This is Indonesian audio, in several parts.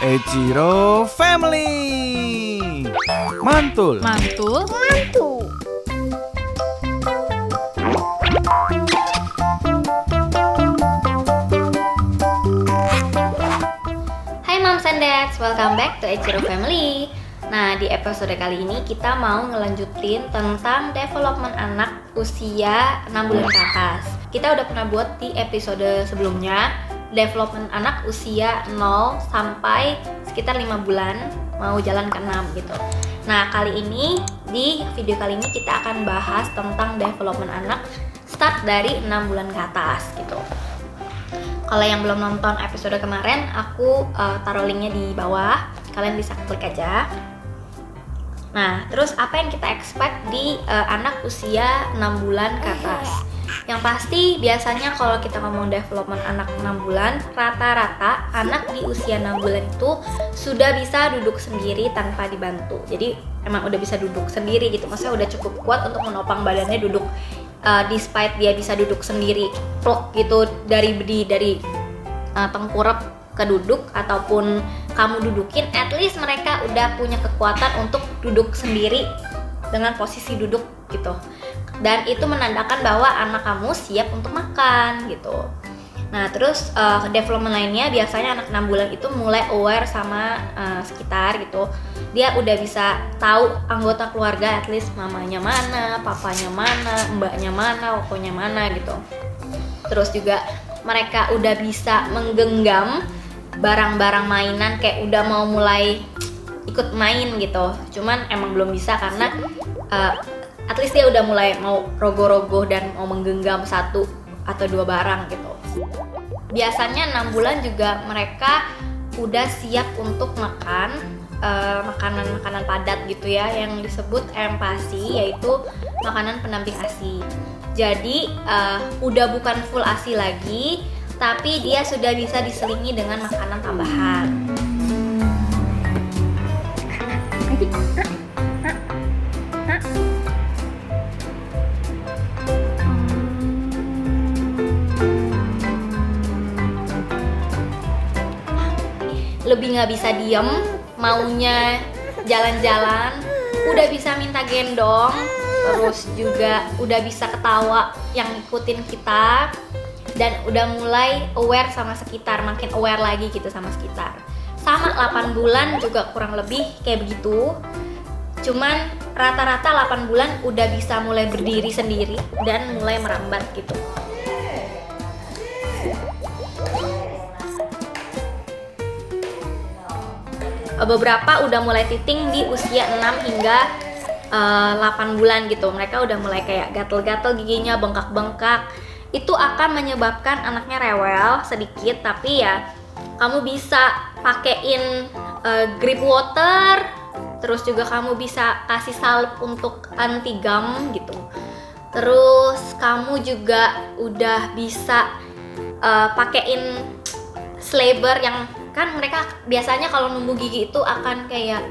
Echiro Family. Mantul. Mantul. Hai Moms and Dads, welcome back to Echiro Family. Nah, di episode kali ini kita mau ngelanjutin tentang development anak usia 6 bulan ke atas. Kita udah pernah buat di episode sebelumnya, development anak usia 0 sampai sekitar 5 bulan mau jalan ke 6 gitu. Nah, kali ini di video kali ini kita akan bahas tentang development anak start dari 6 bulan ke atas gitu. Kalau yang belum nonton episode kemarin, aku taruh linknya di bawah, kalian bisa klik aja. Nah, terus apa yang kita expect di anak usia 6 bulan ke atas? Yang pasti biasanya kalau kita ngomong development anak 6 bulan, rata-rata anak di usia 6 bulan itu sudah bisa duduk sendiri tanpa dibantu. Jadi emang udah bisa duduk sendiri gitu, maksudnya udah cukup kuat untuk menopang badannya duduk. Despite dia bisa duduk sendiri, plok gitu dari tengkurap ke duduk ataupun kamu dudukin, at least mereka udah punya kekuatan untuk duduk sendiri dengan posisi duduk gitu. Dan itu menandakan bahwa anak kamu siap untuk makan gitu. Nah, terus development lainnya biasanya anak 6 bulan itu mulai aware sama sekitar gitu. Dia udah bisa tahu anggota keluarga, at least mamanya mana, papanya mana, mbaknya mana, okonya mana gitu. Terus juga mereka udah bisa menggenggam barang-barang mainan, kayak udah mau mulai ikut main gitu. Cuman emang belum bisa karena at least dia udah mulai mau rogoh-rogoh dan mau menggenggam 1 atau 2 barang gitu. Biasanya 6 bulan juga mereka udah siap untuk makan makanan-makanan padat gitu ya, yang disebut empasi, yaitu makanan pendamping ASI. Jadi udah bukan full ASI lagi, tapi dia sudah bisa diselingi dengan makanan tambahan. Lebih nggak bisa diem, maunya jalan-jalan, udah bisa minta gendong, terus juga udah bisa ketawa yang ngikutin kita, dan udah mulai aware sama sekitar, makin aware lagi gitu sama sekitar. Sama 8 bulan juga kurang lebih kayak begitu, cuman rata-rata 8 bulan udah bisa mulai berdiri sendiri dan mulai merambat gitu. Beberapa udah mulai titing di usia 6 hingga 8 bulan gitu. Mereka udah mulai kayak gatel-gatel giginya, bengkak-bengkak. Itu akan menyebabkan anaknya rewel sedikit, tapi ya kamu bisa pakein grip water, terus juga kamu bisa kasih salep untuk anti gum gitu. Terus kamu juga udah bisa pakein slaber yang kan mereka biasanya kalau numbuh gigi itu akan kayak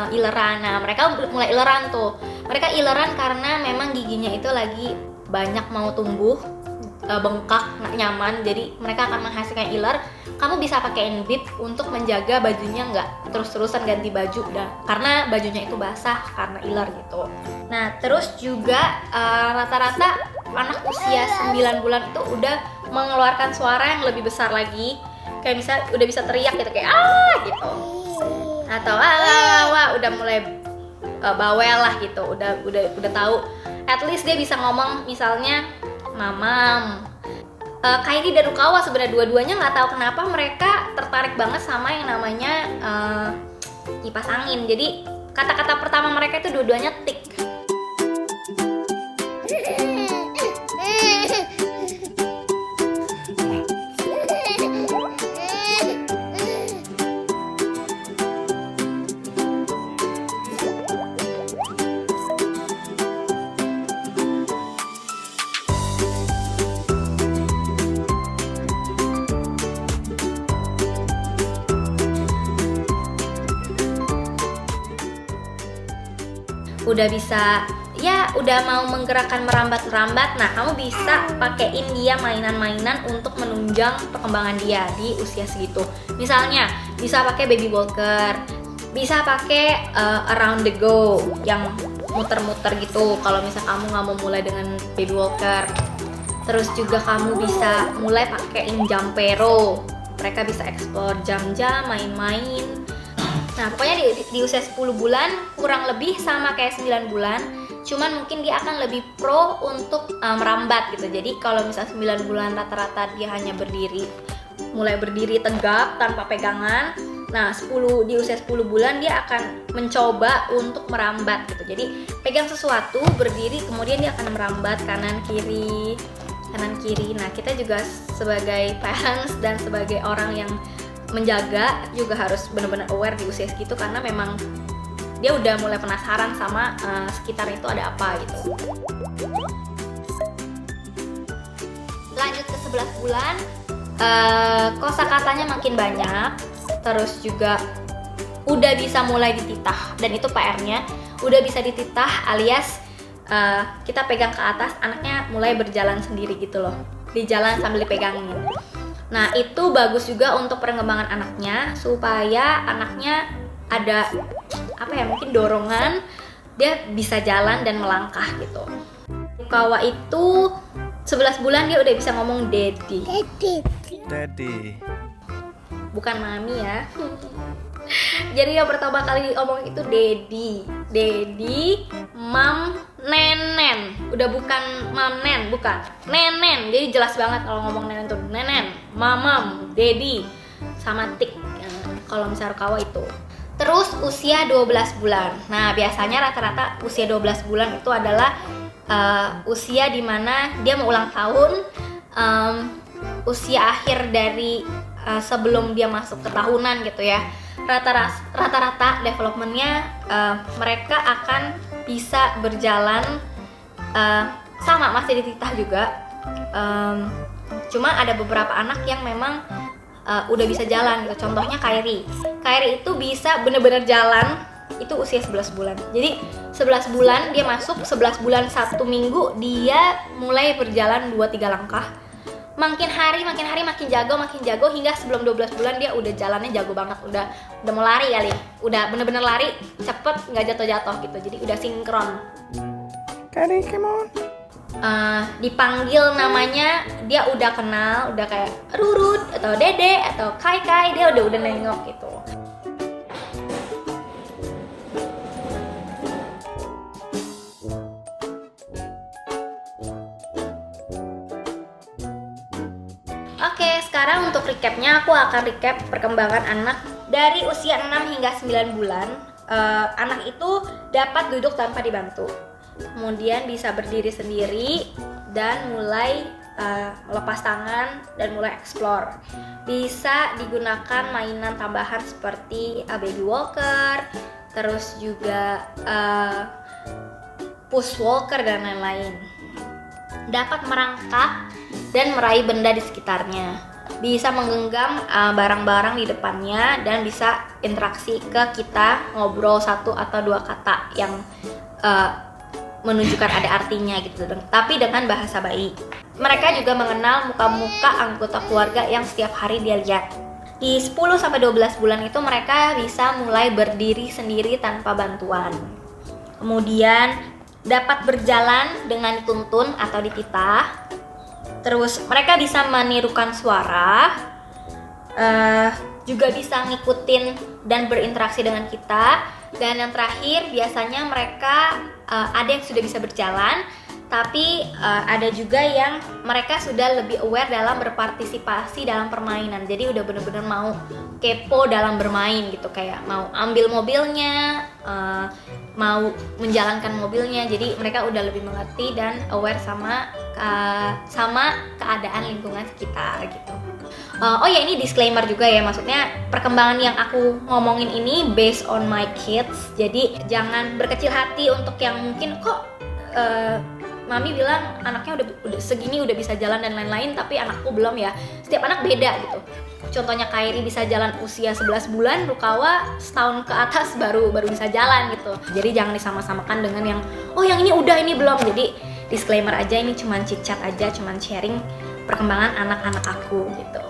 ileran. Nah, mereka mulai ileran tuh. Mereka ileran karena memang giginya itu lagi banyak mau tumbuh, bengkak, nggak nyaman. Jadi mereka akan menghasilkan iler. Kamu bisa pakein bib untuk menjaga bajunya nggak terus-terusan ganti baju karena bajunya itu basah karena iler gitu. Nah, terus juga rata-rata anak usia 9 bulan itu udah mengeluarkan suara yang lebih besar lagi. Kayak misalnya udah bisa teriak gitu, kayak gitu, atau wah udah mulai bawel lah gitu, udah tahu, at least dia bisa ngomong misalnya mamam. Kairi dan Rukawa sebenarnya dua-duanya nggak tahu kenapa mereka tertarik banget sama yang namanya kipas angin. Jadi kata-kata pertama mereka itu dua-duanya tik. Udah bisa, ya udah mau menggerakkan merambat-merambat. Nah, kamu bisa pakein dia mainan-mainan untuk menunjang perkembangan dia di usia segitu. Misalnya bisa pakai baby walker, bisa pakai around the go yang muter-muter gitu kalau misal kamu nggak mau mulai dengan baby walker. Terus juga kamu bisa mulai pakein Jumpero, mereka bisa explore jam-jam, main-main. Nah, pokoknya di usia 10 bulan kurang lebih sama kayak 9 bulan, cuman mungkin dia akan lebih pro untuk merambat gitu. Jadi kalau misalnya 9 bulan rata-rata dia hanya berdiri, mulai berdiri tegap tanpa pegangan. Nah, di usia 10 bulan dia akan mencoba untuk merambat gitu. Jadi pegang sesuatu, berdiri, kemudian dia akan merambat kanan kiri. Nah, kita juga sebagai parents dan sebagai orang yang menjaga juga harus benar-benar aware di usia segitu, karena memang dia udah mulai penasaran sama sekitar itu ada apa gitu. Lanjut ke 11 bulan, kosakatanya makin banyak, terus juga udah bisa mulai dititah, dan itu PR-nya udah bisa dititah alias kita pegang ke atas, anaknya mulai berjalan sendiri gitu loh, di jalan sambil dipegangin. Nah, itu bagus juga untuk perkembangan anaknya, supaya anaknya ada mungkin dorongan, dia bisa jalan dan melangkah gitu. Kawa itu 11 bulan dia udah bisa ngomong daddy. Bukan mami ya. Jadi yang pertama kali ngomong itu daddy, mam, nenen. Udah bukan mam nen, bukan nenen. Jadi jelas banget kalau ngomong nenen tuh nenen, mamam, daddy, sama tik. Kalau misalnya kawa itu. Terus usia 12 bulan. Nah, biasanya rata-rata usia 12 bulan itu adalah usia dimana dia mau ulang tahun, usia akhir dari sebelum dia masuk ke tahunan gitu ya. Rata-rata developmentnya mereka akan bisa berjalan sama, masih dititah juga. Cuma ada beberapa anak yang memang udah bisa jalan gitu. Contohnya Kairi itu bisa bener-bener jalan itu usia 11 bulan. Jadi 11 bulan dia masuk, 11 bulan 1 minggu dia mulai berjalan 2-3 langkah. Makin hari makin jago hingga sebelum 12 bulan dia udah jalannya jago banget, udah mau lari kali, udah bener-bener lari cepet, nggak jatuh gitu, jadi udah sinkron. Kari, come on. Dipanggil namanya dia udah kenal, udah kayak Rurut atau Dede atau Kai, dia udah nengok gitu. Oke, sekarang untuk recapnya aku akan recap perkembangan anak dari usia 6 hingga 9 bulan. Anak itu dapat duduk tanpa dibantu, kemudian bisa berdiri sendiri dan mulai melepas tangan dan mulai explore. Bisa digunakan mainan tambahan seperti baby walker, terus juga push walker dan lain-lain. Dapat merangkak dan meraih benda di sekitarnya, bisa menggenggam barang-barang di depannya, dan bisa interaksi ke kita, ngobrol 1 atau 2 kata yang menunjukkan ada artinya gitu, tapi dengan bahasa bayi. Mereka juga mengenal muka-muka anggota keluarga yang setiap hari dia lihat. Di 10-12 bulan itu mereka bisa mulai berdiri sendiri tanpa bantuan. Kemudian dapat berjalan dengan dituntun atau dititah. Terus mereka bisa menirukan suara, juga bisa ngikutin dan berinteraksi dengan kita. Dan yang terakhir, biasanya mereka ada yang sudah bisa berjalan, tapi ada juga yang mereka sudah lebih aware dalam berpartisipasi dalam permainan. Jadi udah bener-bener mau, oke, kepo dalam bermain gitu, kayak mau ambil mobilnya, mau menjalankan mobilnya. Jadi mereka udah lebih mengerti dan aware sama keadaan lingkungan sekitar gitu. Oh ya, ini disclaimer juga ya, maksudnya perkembangan yang aku ngomongin ini based on my kids. Jadi jangan berkecil hati untuk yang mungkin kok mami bilang anaknya udah segini udah bisa jalan dan lain-lain, tapi anakku belum ya. Setiap anak beda gitu. Contohnya Kairi bisa jalan usia 11 bulan, Rukawa setahun ke atas baru bisa jalan gitu. Jadi jangan disama-samakan dengan yang yang ini udah, ini belum. Jadi disclaimer aja, ini cuman chit-chat aja, cuman sharing perkembangan anak-anak aku gitu.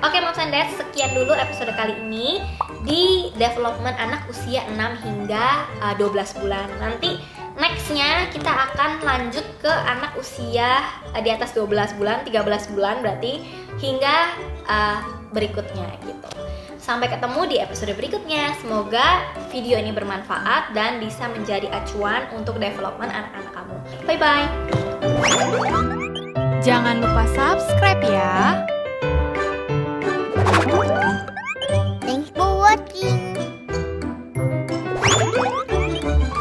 Oke Moms and Dads, sekian dulu episode kali ini di development anak usia 6 hingga 12 bulan. Nanti nextnya kita akan lanjut ke anak usia di atas 12 bulan, 13 bulan berarti, hingga berikutnya gitu. Sampai ketemu di episode berikutnya. Semoga video ini bermanfaat dan bisa menjadi acuan untuk development anak-anak kamu. Bye-bye. Jangan lupa subscribe ya. Thanks for watching.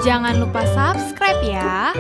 Jangan lupa subscribe ya.